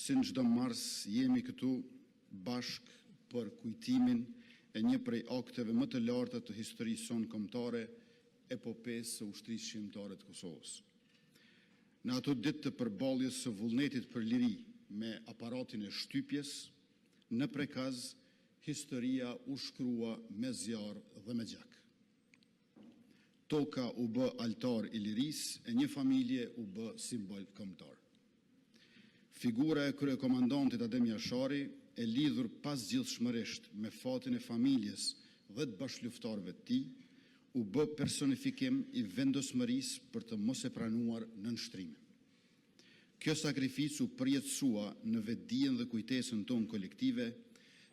si në çdo mars jemi këtu bashk për kujtimin e një prej akteve më të larta të historisë sonë kombëtare, epopesë së ushtrisë shqiptare të Kosovës. Në ato ditë të përballjes së vullnetit për liri me aparatin e shtypjes, në prekaz historia u shkrua me zjarr dhe me gjak. Toka u bë altar i lirisë e një familje u bë simbol kombëtar. Figura e kryekomandantit Adem Jashari e lidhur pasgjithshmërisht me fatin e familjes dhe të bashkëluftëtarëve të tij, u bë personifikim i vendosmërisë për të mos e pranuar nënshtrimin. Kjo sakrificë u përjetësua në vetdijen dhe kujtesën tonë kolektive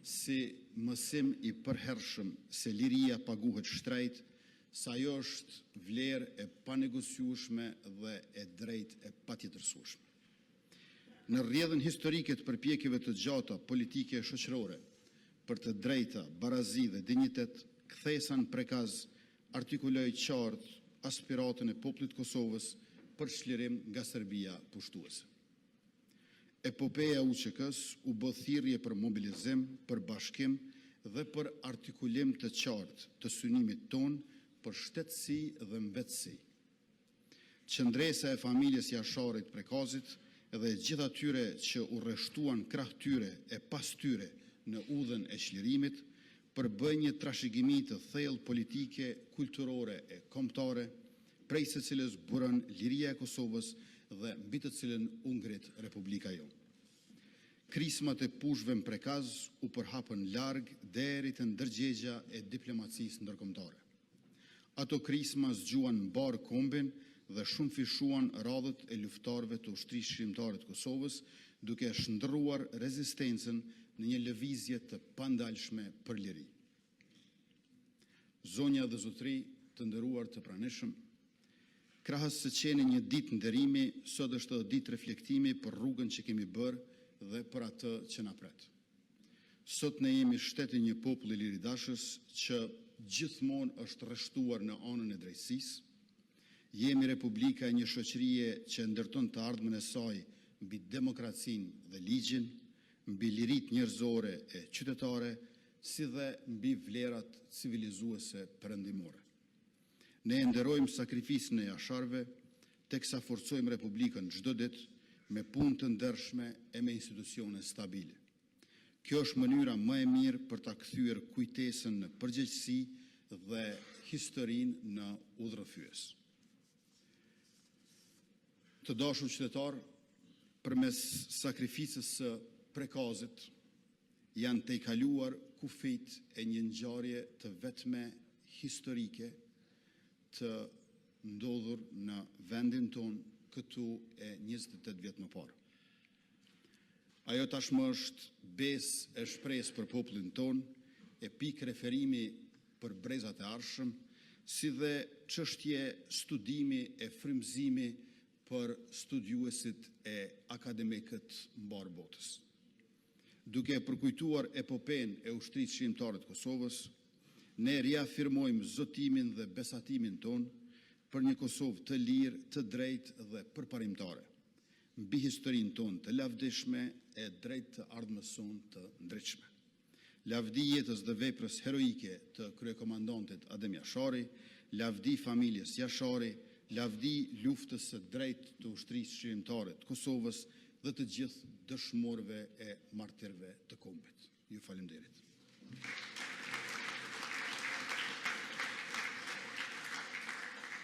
si mësim i përhershëm se liria paguhet shtrejt, sa ajo është vlerë e panegociueshme dhe e drejtë e patjetërsueshme. Në rrjedhën historike të përpjekjeve të gjata politike e shoqërore për të drejta, barazi dhe dinjitet, kthesa në prekaz artikuloi qartë aspiratën e popullit Kosovës për çlirim nga Serbia pushtuese. Epopeja UÇK-s u bë thirrje për mobilizim, për bashkim dhe për artikulim të qartë të synimit tonë për shtetësi dhe mbetësi. Qëndresa e familjes Jasharit Prekazit dhe gjithë atyre që u rreshtuan krah tyre e pas tyre në udhën e çlirimit, përbëj një trashëgimi të thellë politike, kulturore e kombëtare, prej së cilës burën liria e Kosovës dhe mbi të cilën u ngrit Republika jonë. Krismat e pushve në prekaz u përhapën larg deri te ndërgjegja e diplomacisë ndërkombëtare. Ato krisma zgjuan mbar kombin dhe shumë fishuan radhët e luftarëve të ushtrisë shqiptare të Kosovës, duke shndërruar rezistencën në një lëvizje të pandalshme për liri. Zonja dhe zotëri të nderuar të pranishëm, krahas së qeni një ditë nderimi, sot është edhe ditë reflektimi për rrugën që kemi bërë dhe për atë që na pret. Sot ne jemi shteti një popull i liridashës që gjithmonë është rreshtuar në anën e drejtësisë. Jemi Republika e një shoqërie që ndërton të ardhmen e saj mbi demokracinë dhe ligjin, mbi liritë njerëzore e qytetare, si dhe mbi vlerat civilizuese perëndimore. Ne e nderojmë sakrificën e Jasharëve, teksa forcojmë Republikën çdo ditë me punë të ndershme e me institucione stabile. Kjo është mënyra më e mirë për ta kthyer kujtesën në përgjegjësi dhe historinë në udhërrëfyes. Të dashur qytetar, përmes sakrificës së Prekazit janë tejkaluar kufijt e një ngjarje të vetme historike të ndodhur në vendin tonë këtu e 28 vjet më parë. Ajo tashmë është besë e shpresë për popullin tonë, e pikë referimi për brezat e ardhshëm, si dhe çështje studimi e frymëzimi për studiuesit e akademikët mbar botës. Duke përkujtuar epopenë e ushtrisë shqiptare të Kosovës, ne riafirmojmë zotimin dhe besatimin tonë për një Kosovë të lirë, të drejtë dhe përparimtare, mbi historinë tonë të lavdishme e drejtë të ardhmës sonë të ndritshme. Lavdi jetës dhe veprës heroike të kryekomandantit Adem Jashari, lavdi familjes Jashari, lavdi luftës së drejtë të ushtrisë shqiptare të Kosovës dhe të gjithë dëshmorëve e martirëve të kombit. Ju falenderit.